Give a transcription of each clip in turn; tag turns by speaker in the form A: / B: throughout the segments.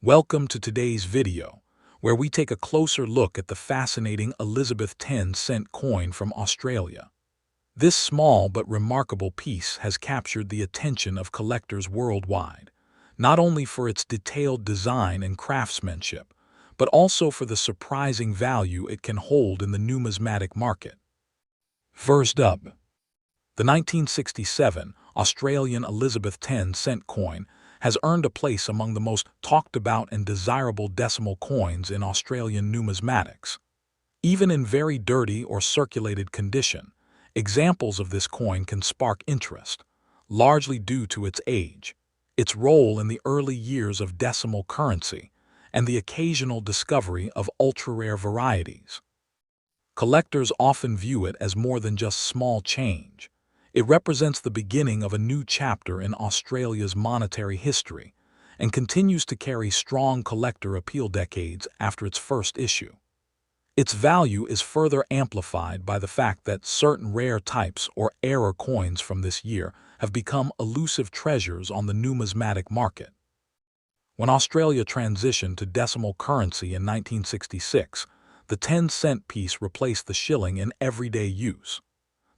A: Welcome to today's video, where we take a closer look at the fascinating Elizabeth 10-cent coin from Australia. This small but remarkable piece has captured the attention of collectors worldwide, not only for its detailed design and craftsmanship, but also for the surprising value it can hold in the numismatic market. First up, the 1967 Australian Elizabeth 10-cent coin has earned a place among the most talked about and desirable decimal coins in Australian numismatics. Even in very dirty or circulated condition, examples of this coin can spark interest, largely due to its age, its role in the early years of decimal currency, and the occasional discovery of ultra-rare varieties. Collectors often view it as more than just small change. It represents the beginning of a new chapter in Australia's monetary history and continues to carry strong collector appeal decades after its first issue. Its value is further amplified by the fact that certain rare types or error coins from this year have become elusive treasures on the numismatic market. When Australia transitioned to decimal currency in 1966, the 10-cent piece replaced the shilling in everyday use.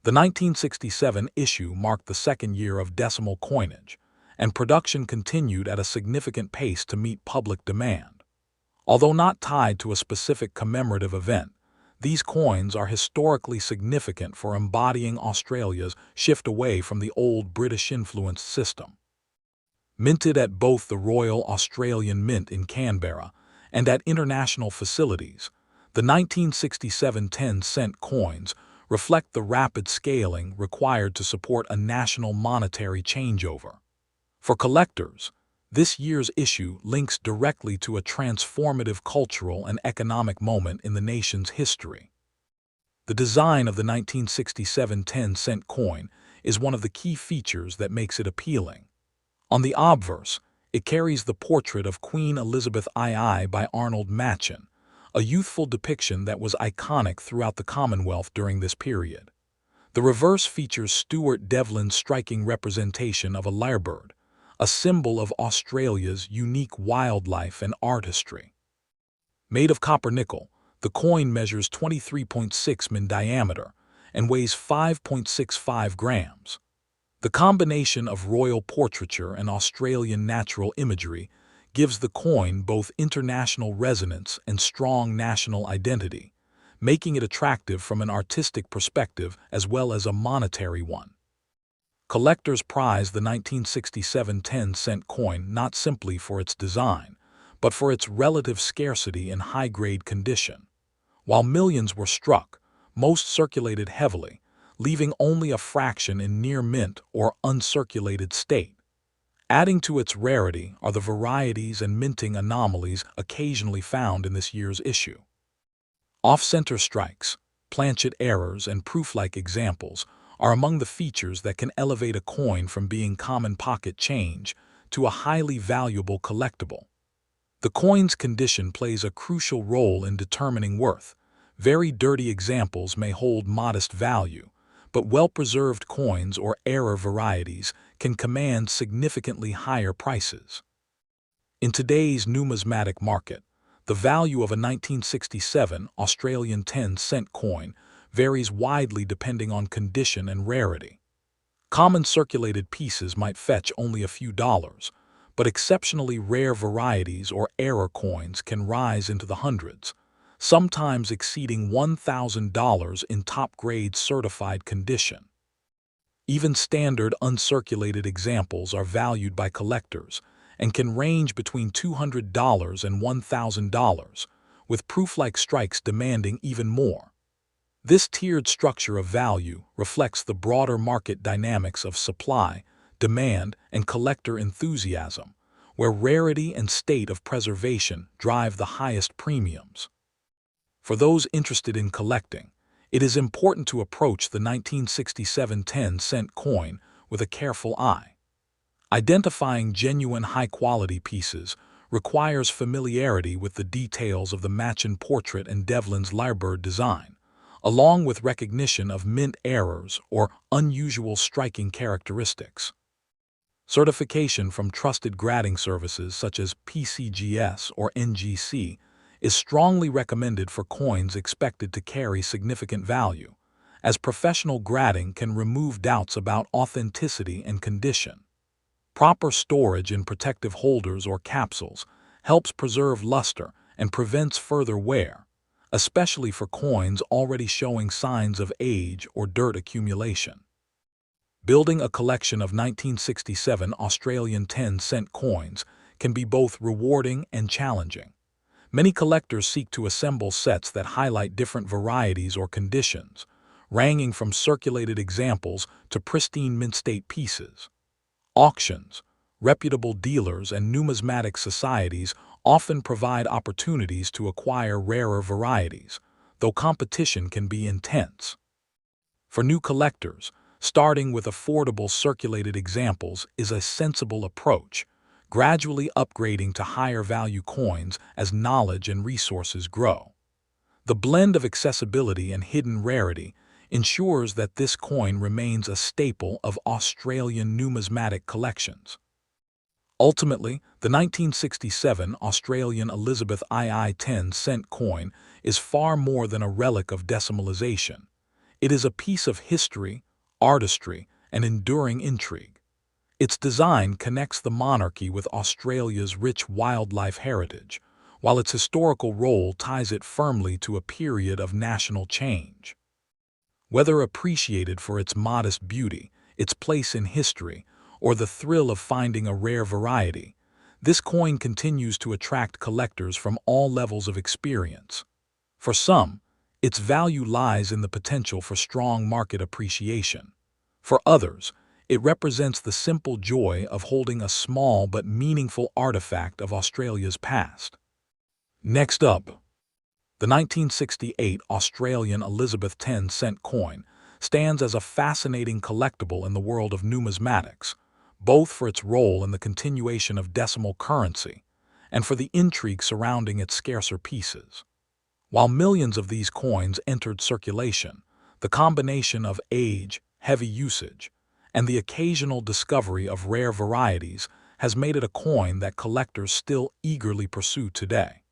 A: The 1967 issue marked the second year of decimal coinage, and production continued at a significant pace to meet public demand. Although not tied to a specific commemorative event, these coins are historically significant for embodying Australia's shift away from the old British-influenced system. Minted at both the Royal Australian Mint in Canberra and at international facilities, the 1967 10-cent coins reflect the rapid scaling required to support a national monetary changeover. For collectors, this year's issue links directly to a transformative cultural and economic moment in the nation's history. The design of the 1967 10-cent coin is one of the key features that makes it appealing. On the obverse, it carries the portrait of Queen Elizabeth II by Arnold Machin, a youthful depiction that was iconic throughout the Commonwealth during this period. The reverse features Stuart Devlin's striking representation of a lyrebird, a symbol of Australia's unique wildlife and artistry. Made of copper nickel, the coin measures 23.6 mm in diameter and weighs 5.65 grams. The combination of royal portraiture and Australian natural imagery gives the coin both international resonance and strong national identity, making it attractive from an artistic perspective as well as a monetary one. Collectors prize the 1967 10-cent coin not simply for its design, but for its relative scarcity and high-grade condition. While millions were struck, most circulated heavily, leaving only a fraction in near mint or uncirculated state. Adding to its rarity are the varieties and minting anomalies occasionally found in this year's issue. Off-center strikes, planchet errors, and proof-like examples are among the features that can elevate a coin from being common pocket change to a highly valuable collectible. The coin's condition plays a crucial role in determining worth. Very dirty examples may hold modest value, but well-preserved coins or error varieties can command significantly higher prices. In today's numismatic market, the value of a 1967 Australian 10-cent coin varies widely depending on condition and rarity. Common circulated pieces might fetch only a few dollars, but exceptionally rare varieties or error coins can rise into the hundreds, sometimes exceeding $1,000 in top-grade certified condition. Even standard uncirculated examples are valued by collectors and can range between $200 and $1,000, with proof-like strikes demanding even more. This tiered structure of value reflects the broader market dynamics of supply, demand, and collector enthusiasm, where rarity and state of preservation drive the highest premiums. For those interested in collecting, it is important to approach the 1967 10-cent coin with a careful eye. Identifying genuine high-quality pieces requires familiarity with the details of the Machin portrait and Devlin's lyrebird design, along with recognition of mint errors or unusual striking characteristics. Certification from trusted grading services such as PCGS or NGC is strongly recommended for coins expected to carry significant value, as professional grading can remove doubts about authenticity and condition. Proper storage in protective holders or capsules helps preserve luster and prevents further wear, especially for coins already showing signs of age or dirt accumulation. Building a collection of 1967 Australian 10-cent coins can be both rewarding and challenging. Many collectors seek to assemble sets that highlight different varieties or conditions, ranging from circulated examples to pristine mint-state pieces. Auctions, reputable dealers, and numismatic societies often provide opportunities to acquire rarer varieties, though competition can be intense. For new collectors, starting with affordable circulated examples is a sensible approach, gradually upgrading to higher value coins as knowledge and resources grow. The blend of accessibility and hidden rarity ensures that this coin remains a staple of Australian numismatic collections. Ultimately, the 1967 Australian Elizabeth II 10-cent coin is far more than a relic of decimalization. It is a piece of history, artistry, and enduring intrigue. Its design connects the monarchy with Australia's rich wildlife heritage, while its historical role ties it firmly to a period of national change. Whether appreciated for its modest beauty, its place in history, or the thrill of finding a rare variety, this coin continues to attract collectors from all levels of experience. For some, its value lies in the potential for strong market appreciation. For others, it represents the simple joy of holding a small but meaningful artifact of Australia's past. Next up, the 1968 Australian Elizabeth 10-cent coin stands as a fascinating collectible in the world of numismatics, both for its role in the continuation of decimal currency and for the intrigue surrounding its scarcer pieces. While millions of these coins entered circulation, the combination of age, heavy usage, and the occasional discovery of rare varieties has made it a coin that collectors still eagerly pursue today.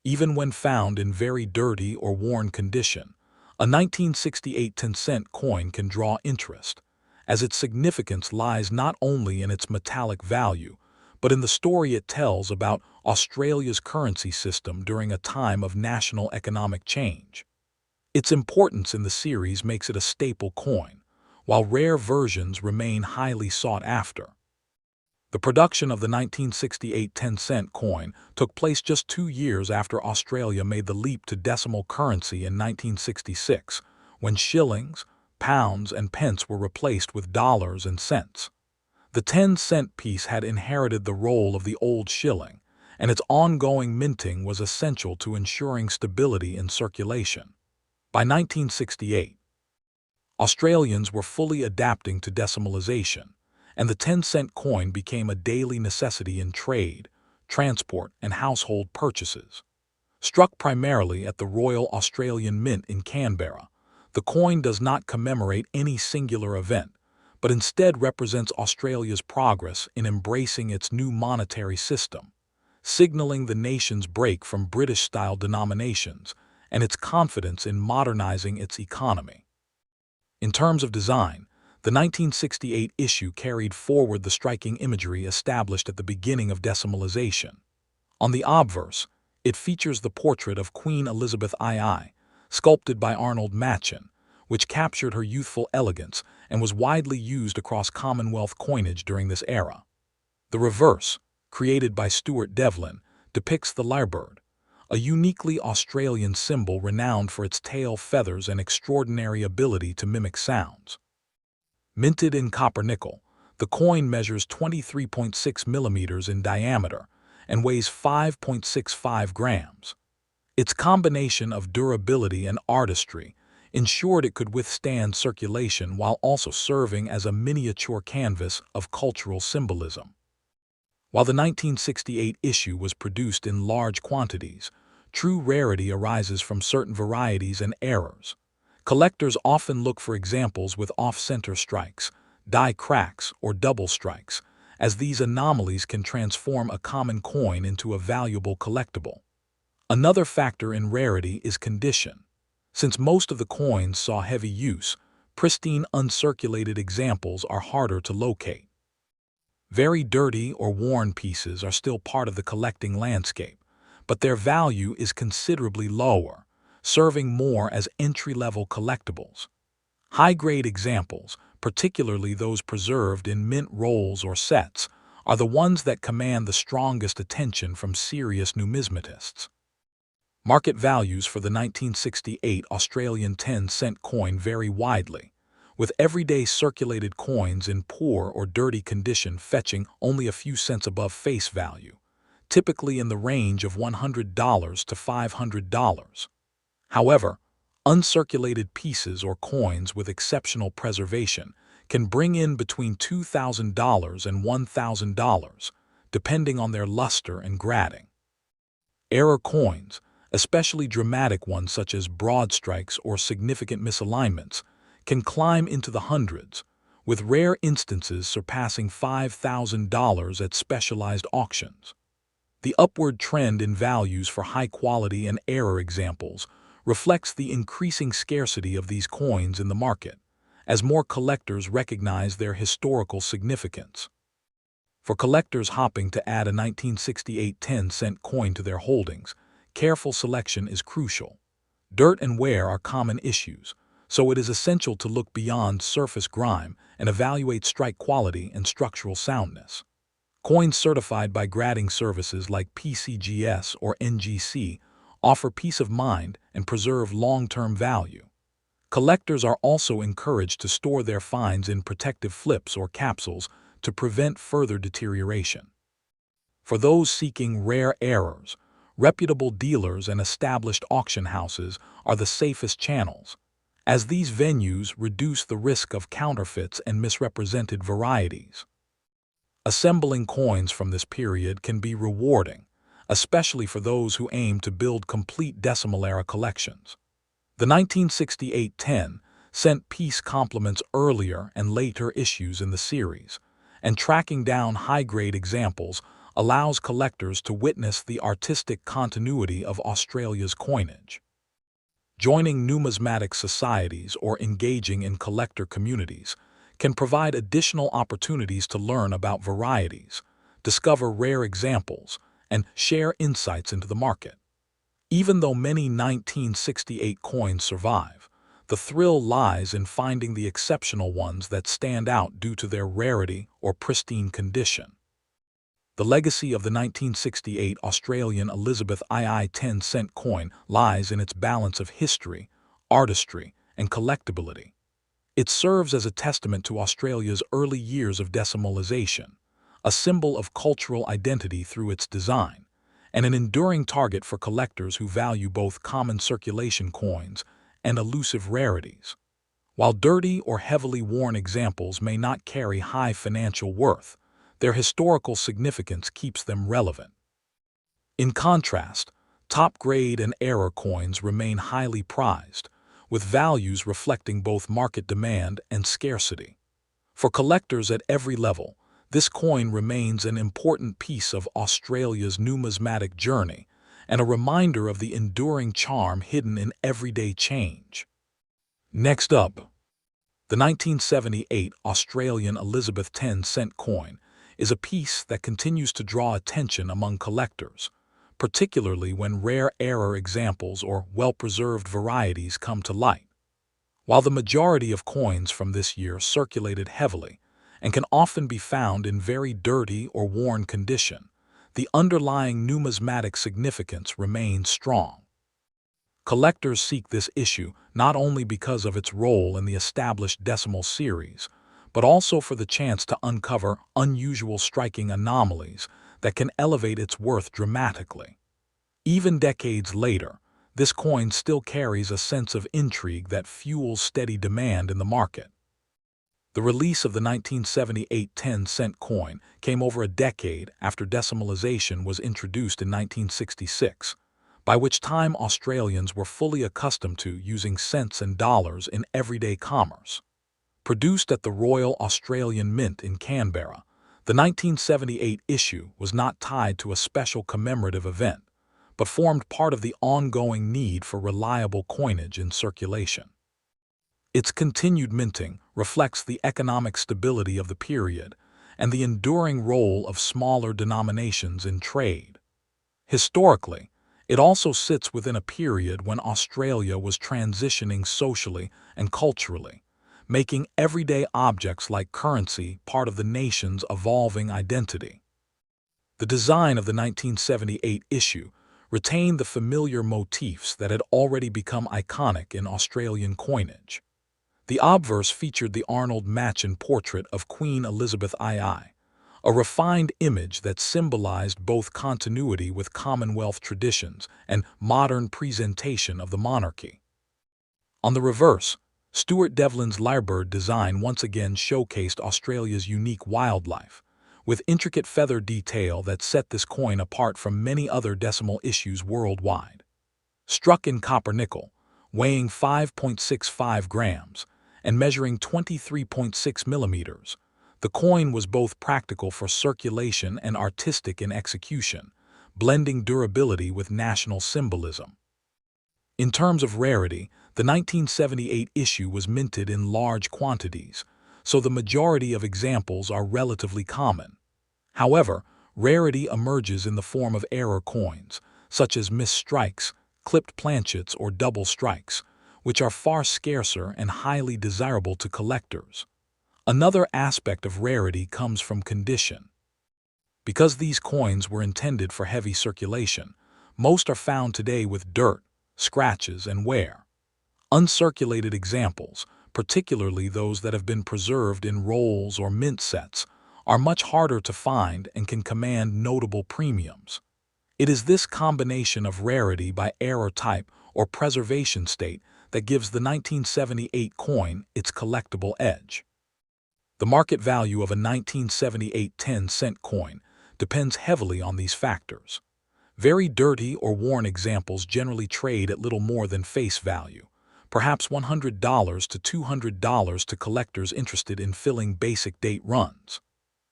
A: Even when found in very dirty or worn condition, a 1968 10-cent coin can draw interest, as its significance lies not only in its metallic value, but in the story it tells about Australia's currency system during a time of national economic change. Its importance in the series makes it a staple coin, while rare versions remain highly sought after. The production of the 1968 10-cent coin took place just 2 years after Australia made the leap to decimal currency in 1966, when shillings, pounds, and pence were replaced with dollars and cents. The 10-cent piece had inherited the role of the old shilling, and its ongoing minting was essential to ensuring stability in circulation. By 1968, Australians were fully adapting to decimalization, and the 10-cent coin became a daily necessity in trade, transport, and household purchases. Struck primarily at the Royal Australian Mint in Canberra, the coin does not commemorate any singular event, but instead represents Australia's progress in embracing its new monetary system, signaling the nation's break from British-style denominations and its confidence in modernizing its economy. In terms of design, the 1968 issue carried forward the striking imagery established at the beginning of decimalization. On the obverse, it features the portrait of Queen Elizabeth II, sculpted by Arnold Machin, which captured her youthful elegance and was widely used across Commonwealth coinage during this era. The reverse, created by Stuart Devlin, depicts the lyrebird, a uniquely Australian symbol renowned for its tail feathers and extraordinary ability to mimic sounds. Minted in copper-nickel, the coin measures 23.6 millimeters in diameter and weighs 5.65 grams. Its combination of durability and artistry ensured it could withstand circulation while also serving as a miniature canvas of cultural symbolism. While the 1968 issue was produced in large quantities, true rarity arises from certain varieties and errors. Collectors often look for examples with off-center strikes, die cracks, or double strikes, as these anomalies can transform a common coin into a valuable collectible. Another factor in rarity is condition. Since most of the coins saw heavy use, pristine uncirculated examples are harder to locate. Very dirty or worn pieces are still part of the collecting landscape, but their value is considerably lower, serving more as entry-level collectibles. High-grade examples, particularly those preserved in mint rolls or sets, are the ones that command the strongest attention from serious numismatists. Market values for the 1968 Australian 10-cent coin vary widely, with everyday circulated coins in poor or dirty condition fetching only a few cents above face value, typically in the range of $100 to $500. However, uncirculated pieces or coins with exceptional preservation can bring in between $2,000 and $1,000, depending on their luster and grading. Error coins, especially dramatic ones such as broad strikes or significant misalignments, can climb into the hundreds, with rare instances surpassing $5,000 at specialized auctions. The upward trend in values for high-quality and error examples reflects the increasing scarcity of these coins in the market, as more collectors recognize their historical significance. For collectors hoping to add a 1968 10-cent coin to their holdings, careful selection is crucial. Dirt and wear are common issues, so it is essential to look beyond surface grime and evaluate strike quality and structural soundness. Coins certified by grading services like PCGS or NGC offer peace of mind and preserve long-term value. Collectors are also encouraged to store their finds in protective flips or capsules to prevent further deterioration. For those seeking rare errors, reputable dealers and established auction houses are the safest channels, as these venues reduce the risk of counterfeits and misrepresented varieties. Assembling coins from this period can be rewarding, especially for those who aim to build complete decimal-era collections. The 1968 10-cent piece complements earlier and later issues in the series, and tracking down high-grade examples allows collectors to witness the artistic continuity of Australia's coinage. Joining numismatic societies or engaging in collector communities can provide additional opportunities to learn about varieties, discover rare examples, and share insights into the market. Even though many 1968 coins survive, the thrill lies in finding the exceptional ones that stand out due to their rarity or pristine condition. The legacy of the 1968 Australian Elizabeth II 10-cent coin lies in its balance of history, artistry, and collectability. It serves as a testament to Australia's early years of decimalization, a symbol of cultural identity through its design, and an enduring target for collectors who value both common circulation coins and elusive rarities. While dirty or heavily worn examples may not carry high financial worth, their historical significance keeps them relevant. In contrast, top-grade and error coins remain highly prized, with values reflecting both market demand and scarcity. For collectors at every level, this coin remains an important piece of Australia's numismatic journey and a reminder of the enduring charm hidden in everyday change. Next up, the 1978 Australian Elizabeth 10-cent coin is a piece that continues to draw attention among collectors, particularly when rare error examples or well-preserved varieties come to light. While the majority of coins from this year circulated heavily and can often be found in very dirty or worn condition, the underlying numismatic significance remains strong. Collectors seek this issue not only because of its role in the established decimal series, but also for the chance to uncover unusual striking anomalies that can elevate its worth dramatically. Even decades later, this coin still carries a sense of intrigue that fuels steady demand in the market. The release of the 1978 10-cent coin came over a decade after decimalization was introduced in 1966, by which time Australians were fully accustomed to using cents and dollars in everyday commerce. Produced at the Royal Australian Mint in Canberra, the 1978 issue was not tied to a special commemorative event, but formed part of the ongoing need for reliable coinage in circulation. Its continued minting reflects the economic stability of the period and the enduring role of smaller denominations in trade. Historically, it also sits within a period when Australia was transitioning socially and culturally, making everyday objects like currency part of the nation's evolving identity. The design of the 1978 issue retained the familiar motifs that had already become iconic in Australian coinage. The obverse featured the Arnold Machen portrait of Queen Elizabeth II, a refined image that symbolized both continuity with Commonwealth traditions and modern presentation of the monarchy. On the reverse, Stuart Devlin's lyrebird design once again showcased Australia's unique wildlife, with intricate feather detail that set this coin apart from many other decimal issues worldwide. Struck in copper-nickel, weighing 5.65 grams and measuring 23.6 millimeters, the coin was both practical for circulation and artistic in execution, blending durability with national symbolism. In terms of rarity, the 1978 issue was minted in large quantities, so the majority of examples are relatively common. However, rarity emerges in the form of error coins, such as missed strikes, clipped planchets, or double strikes, which are far scarcer and highly desirable to collectors. Another aspect of rarity comes from condition. Because these coins were intended for heavy circulation, most are found today with dirt, scratches, and wear. Uncirculated examples, particularly those that have been preserved in rolls or mint sets, are much harder to find and can command notable premiums. It is this combination of rarity by error type or preservation state that gives the 1978 coin its collectible edge. The market value of a 1978 10-cent coin depends heavily on these factors. Very dirty or worn examples generally trade at little more than face value, perhaps $100 to $200 to collectors interested in filling basic date runs.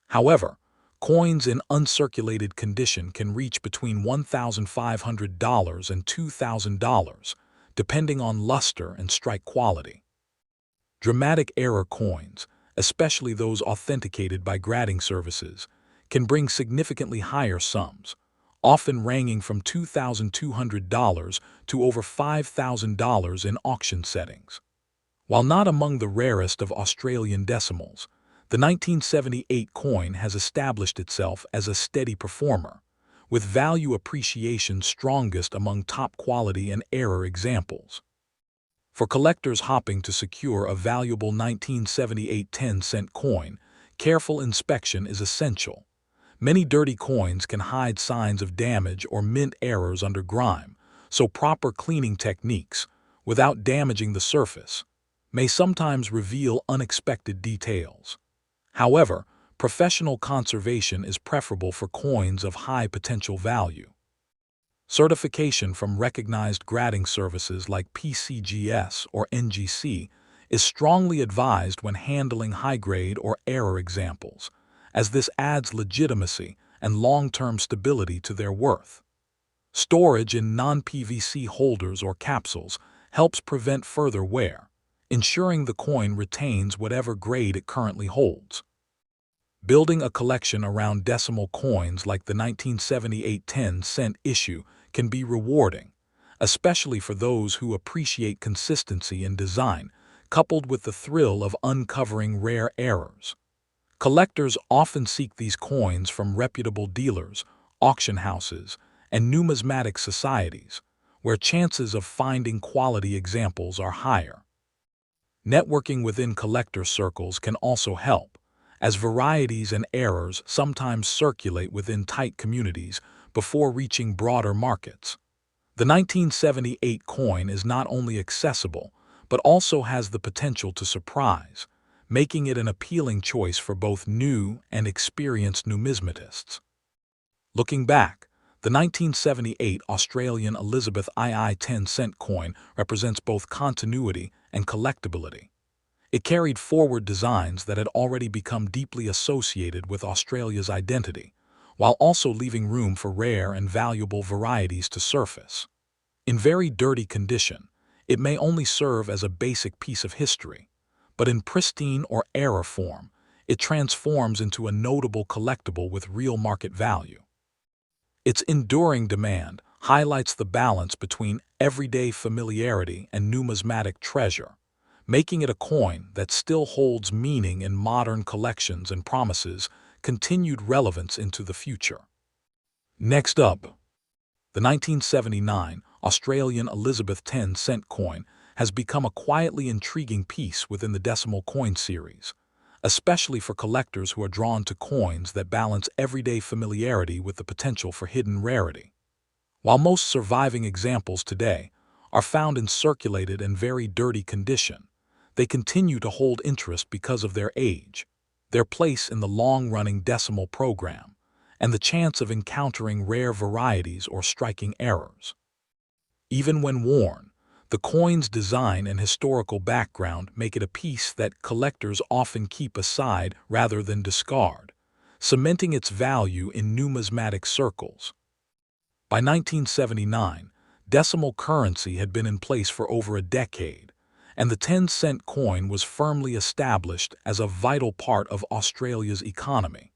A: However, coins in uncirculated condition can reach between $1,500 and $2,000, depending on luster and strike quality. Dramatic error coins, especially those authenticated by grading services, can bring significantly higher sums, often ranging from $2,200 to over $5,000 in auction settings. While not among the rarest of Australian decimals, the 1978 coin has established itself as a steady performer, with value appreciation strongest among top-quality and error examples. For collectors hoping to secure a valuable 1978 10-cent coin, careful inspection is essential. Many dirty coins can hide signs of damage or mint errors under grime, so proper cleaning techniques, without damaging the surface, may sometimes reveal unexpected details. However, professional conservation is preferable for coins of high potential value. Certification from recognized grading services like PCGS or NGC is strongly advised when handling high-grade or error examples, as this adds legitimacy and long-term stability to their worth. Storage in non-PVC holders or capsules helps prevent further wear, ensuring the coin retains whatever grade it currently holds. Building a collection around decimal coins like the 1978 10-cent issue can be rewarding, especially for those who appreciate consistency in design, coupled with the thrill of uncovering rare errors. Collectors often seek these coins from reputable dealers, auction houses, and numismatic societies, where chances of finding quality examples are higher. Networking within collector circles can also help, as varieties and errors sometimes circulate within tight communities before reaching broader markets. The 1978 coin is not only accessible, but also has the potential to surprise, making it an appealing choice for both new and experienced numismatists. Looking back, the 1978 Australian Elizabeth II 10-cent coin represents both continuity and collectability. It carried forward designs that had already become deeply associated with Australia's identity, while also leaving room for rare and valuable varieties to surface. In very dirty condition, it may only serve as a basic piece of history, but in pristine or error form, it transforms into a notable collectible with real market value. Its enduring demand highlights the balance between everyday familiarity and numismatic treasure, making it a coin that still holds meaning in modern collections and promises continued relevance into the future. Next up, the 1979 Australian Elizabeth 10-cent coin has become a quietly intriguing piece within the decimal coin series, especially for collectors who are drawn to coins that balance everyday familiarity with the potential for hidden rarity. While most surviving examples today are found in circulated and very dirty condition, they continue to hold interest because of their age, their place in the long-running decimal program, and the chance of encountering rare varieties or striking errors. Even when worn, the coin's design and historical background make it a piece that collectors often keep aside rather than discard, cementing its value in numismatic circles. By 1979, decimal currency had been in place for over a decade, and the 10-cent coin was firmly established as a vital part of Australia's economy.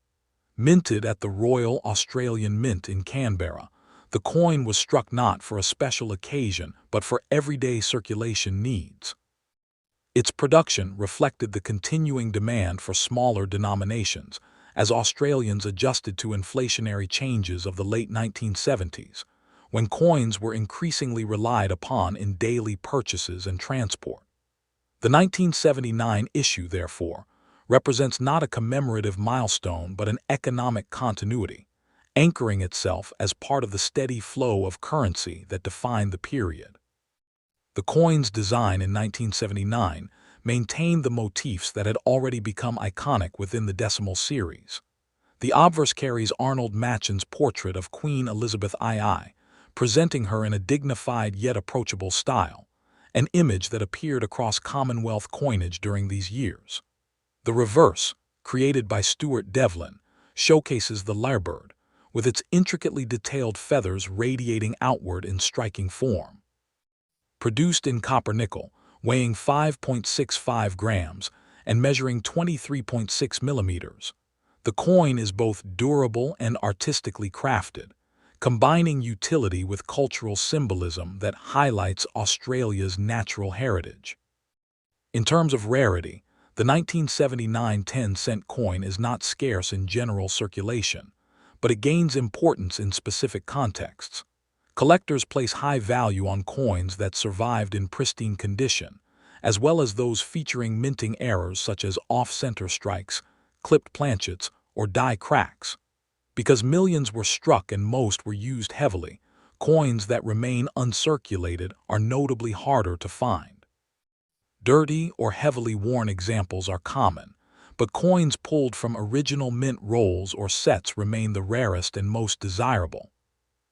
A: Minted at the Royal Australian Mint in Canberra, the coin was struck not for a special occasion but for everyday circulation needs. Its production reflected the continuing demand for smaller denominations as Australians adjusted to inflationary changes of the late 1970s, when coins were increasingly relied upon in daily purchases and transport. The 1979 issue, therefore, represents not a commemorative milestone but an economic continuity, anchoring itself as part of the steady flow of currency that defined the period. The coin's design in 1979 maintained the motifs that had already become iconic within the decimal series. The obverse carries Arnold Machin's portrait of Queen Elizabeth II, presenting her in a dignified yet approachable style, an image that appeared across Commonwealth coinage during these years. The reverse, created by Stuart Devlin, showcases the lyrebird, with its intricately detailed feathers radiating outward in striking form. Produced in copper-nickel, weighing 5.65 grams and measuring 23.6 millimeters, the coin is both durable and artistically crafted, combining utility with cultural symbolism that highlights Australia's natural heritage. In terms of rarity, the 1979 10-cent coin is not scarce in general circulation, but it gains importance in specific contexts. Collectors place high value on coins that survived in pristine condition, as well as those featuring minting errors such as off-center strikes, clipped planchets, or die cracks. Because millions were struck and most were used heavily, coins that remain uncirculated are notably harder to find. Dirty or heavily worn examples are common, but coins pulled from original mint rolls or sets remain the rarest and most desirable.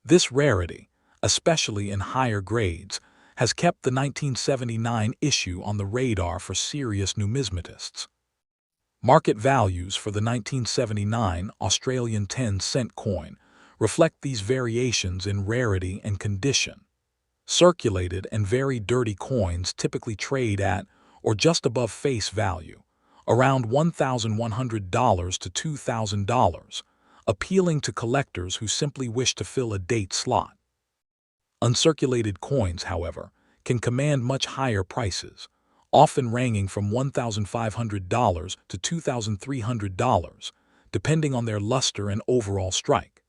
A: This rarity, especially in higher grades, has kept the 1979 issue on the radar for serious numismatists. Market values for the 1979 Australian 10-cent coin reflect these variations in rarity and condition. Circulated and very dirty coins typically trade at, or just above face value, around $1,100 to $2,000, appealing to collectors who simply wish to fill a date slot. Uncirculated coins, however, can command much higher prices, often ranging from $1,500 to $2,300, depending on their luster and overall strike.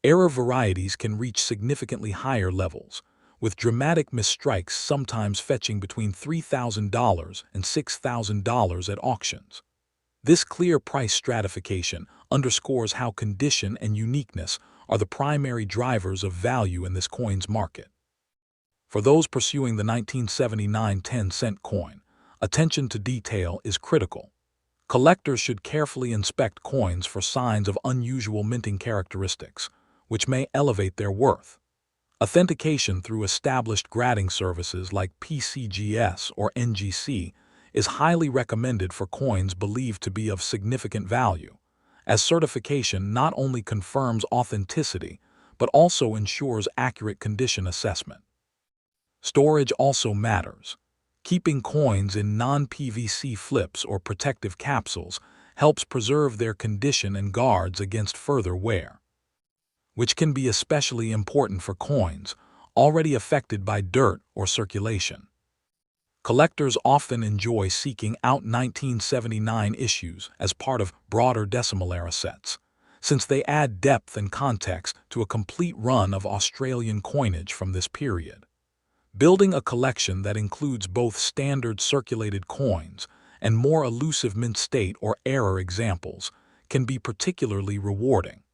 A: Error varieties can reach significantly higher levels, with dramatic misstrikes sometimes fetching between $3,000 and $6,000 at auctions. This clear price stratification underscores how condition and uniqueness are the primary drivers of value in this coin's market. For those pursuing the 1979 10-cent coin, attention to detail is critical. Collectors should carefully inspect coins for signs of unusual minting characteristics, which may elevate their worth. Authentication through established grading services like PCGS or NGC is highly recommended for coins believed to be of significant value, as certification not only confirms authenticity but also ensures accurate condition assessment. Storage also matters. Keeping coins in non-PVC flips or protective capsules helps preserve their condition and guards against further wear, which can be especially important for coins already affected by dirt or circulation. Collectors often enjoy seeking out 1979 issues as part of broader decimal era sets, since they add depth and context to a complete run of Australian coinage from this period. Building a collection that includes both standard circulated coins and more elusive mint state or error examples can be particularly rewarding.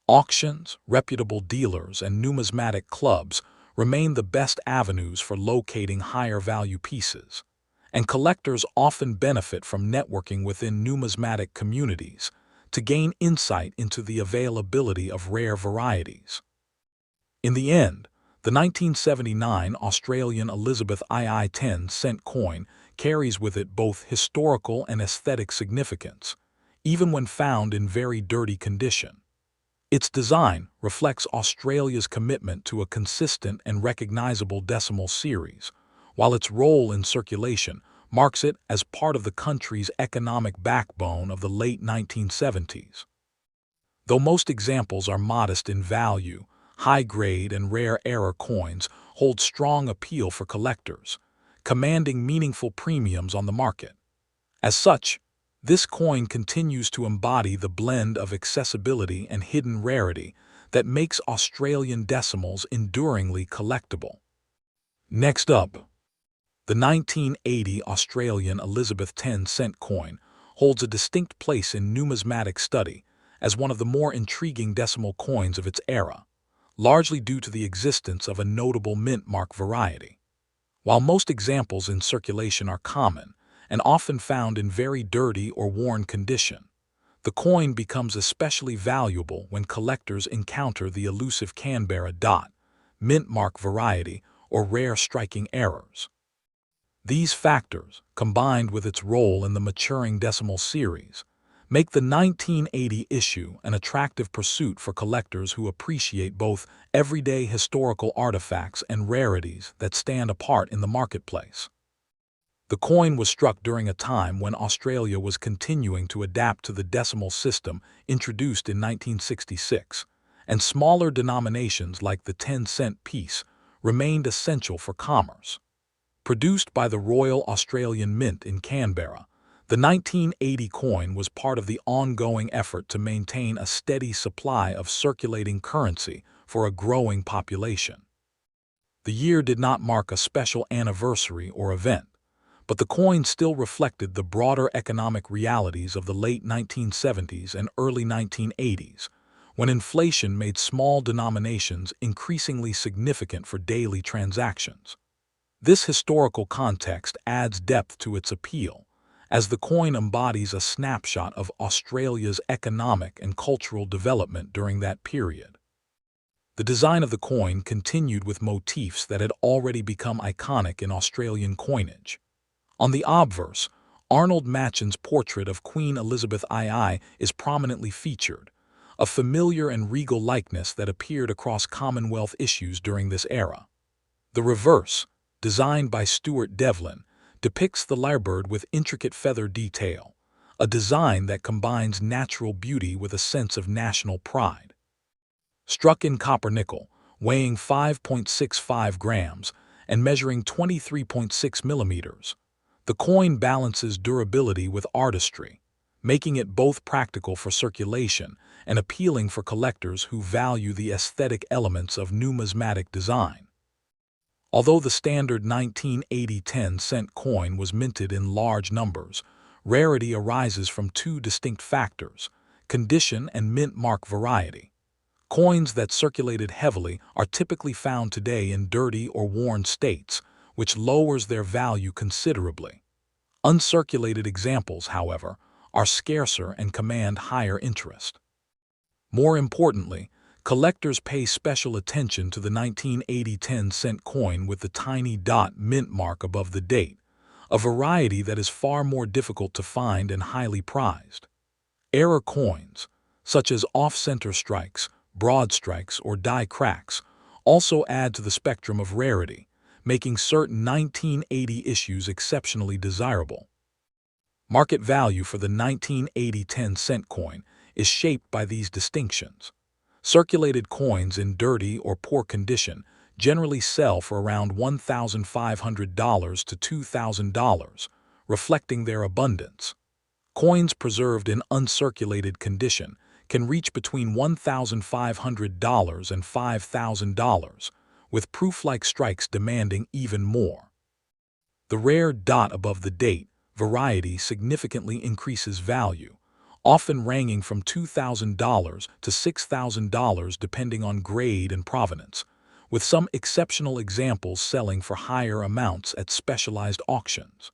A: Auctions, reputable dealers, and numismatic clubs remain the best avenues for locating higher value pieces, and collectors often benefit from networking within numismatic communities to gain insight into the availability of rare varieties. In the end, the 1979 Australian Elizabeth II 10-cent coin carries with it both historical and aesthetic significance, even when found in very dirty condition. Its design reflects Australia's commitment to a consistent and recognizable decimal series, while its role in circulation marks it as part of the country's economic backbone of the late 1970s. Though most examples are modest in value, high-grade and rare error coins hold strong appeal for collectors, commanding meaningful premiums on the market. As such, this coin continues to embody the blend of accessibility and hidden rarity that makes Australian decimals enduringly collectible. Next up, the 1980 Australian Elizabeth 10-cent coin holds a distinct place in numismatic study as one of the more intriguing decimal coins of its era, largely due to the existence of a notable mint mark variety. While most examples in circulation are common and often found in very dirty or worn condition, the coin becomes especially valuable when collectors encounter the elusive Canberra dot, mint mark variety, or rare striking errors. These factors, combined with its role in the maturing decimal series, make the 1980 issue an attractive pursuit for collectors who appreciate both everyday historical artifacts and rarities that stand apart in the marketplace. The coin was struck during a time when Australia was continuing to adapt to the decimal system introduced in 1966, and smaller denominations like the 10-cent piece remained essential for commerce. Produced by the Royal Australian Mint in Canberra, the 1980 coin was part of the ongoing effort to maintain a steady supply of circulating currency for a growing population. The year did not mark a special anniversary or event, but the coin still reflected the broader economic realities of the late 1970s and early 1980s, when inflation made small denominations increasingly significant for daily transactions. This historical context adds depth to its appeal, as the coin embodies a snapshot of Australia's economic and cultural development during that period. The design of the coin continued with motifs that had already become iconic in Australian coinage. On the obverse, Arnold Machin's portrait of Queen Elizabeth II is prominently featured, a familiar and regal likeness that appeared across Commonwealth issues during this era. The reverse, designed by Stuart Devlin, depicts the lyrebird with intricate feather detail, a design that combines natural beauty with a sense of national pride. Struck in copper-nickel, weighing 5.65 grams and measuring 23.6 millimeters, the coin balances durability with artistry, making it both practical for circulation and appealing for collectors who value the aesthetic elements of numismatic design. Although the standard 1980 10-cent coin was minted in large numbers, rarity arises from two distinct factors: condition and mint mark variety. Coins that circulated heavily are typically found today in dirty or worn states, which lowers their value considerably. Uncirculated examples, however, are scarcer and command higher interest. More importantly, collectors pay special attention to the 1980 10-cent coin with the tiny dot mint mark above the date, a variety that is far more difficult to find and highly prized. Error coins, such as off-center strikes, broad strikes, or die cracks, also add to the spectrum of rarity, making certain 1980 issues exceptionally desirable. Market value for the 1980 10-cent coin is shaped by these distinctions. Circulated coins in dirty or poor condition generally sell for around $1,500 to $2,000, reflecting their abundance. Coins preserved in uncirculated condition can reach between $1,500 and $5,000, with proof-like strikes demanding even more. The rare dot above the date variety significantly increases value, often ranging from $2,000 to $6,000 depending on grade and provenance, with some exceptional examples selling for higher amounts at specialized auctions.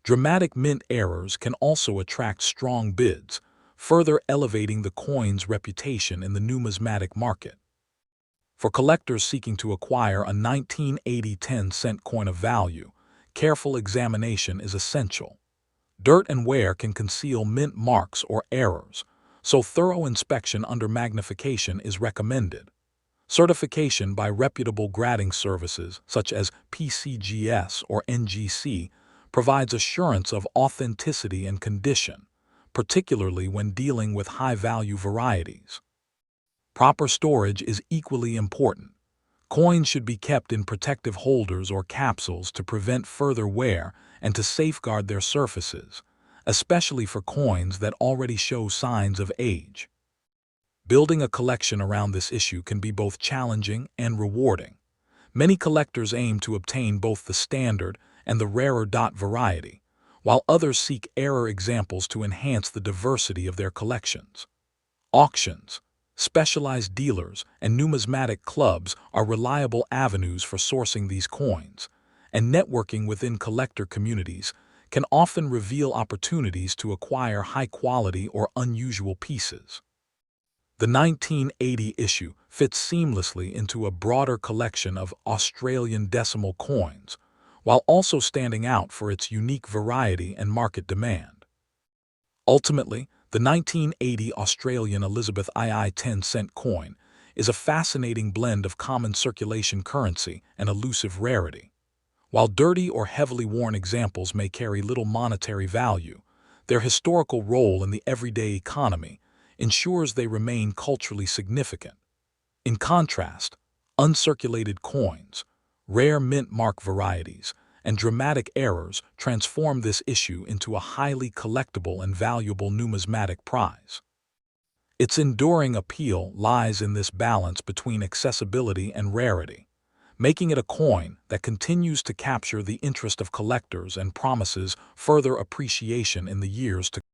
A: Dramatic mint errors can also attract strong bids, further elevating the coin's reputation in the numismatic market. For collectors seeking to acquire a 1980 10-cent coin of value, careful examination is essential. Dirt and wear can conceal mint marks or errors, so thorough inspection under magnification is recommended. Certification by reputable grading services such as PCGS or NGC provides assurance of authenticity and condition, particularly when dealing with high-value varieties. Proper storage is equally important. Coins should be kept in protective holders or capsules to prevent further wear and to safeguard their surfaces, especially for coins that already show signs of age. Building a collection around this issue can be both challenging and rewarding. Many collectors aim to obtain both the standard and the rarer dot variety, while others seek error examples to enhance the diversity of their collections. Auctions, specialized dealers, and numismatic clubs are reliable avenues for sourcing these coins, and networking within collector communities can often reveal opportunities to acquire high-quality or unusual pieces. The 1980 issue fits seamlessly into a broader collection of Australian decimal coins, while also standing out for its unique variety and market demand. Ultimately, the 1980 Australian Elizabeth II 10-cent coin is a fascinating blend of common circulation currency and elusive rarity. While dirty or heavily worn examples may carry little monetary value, their historical role in the everyday economy ensures they remain culturally significant. In contrast, uncirculated coins, rare mint mark varieties, and dramatic errors transform this issue into a highly collectible and valuable numismatic prize. Its enduring appeal lies in this balance between accessibility and rarity, making it a coin that continues to capture the interest of collectors and promises further appreciation in the years to come.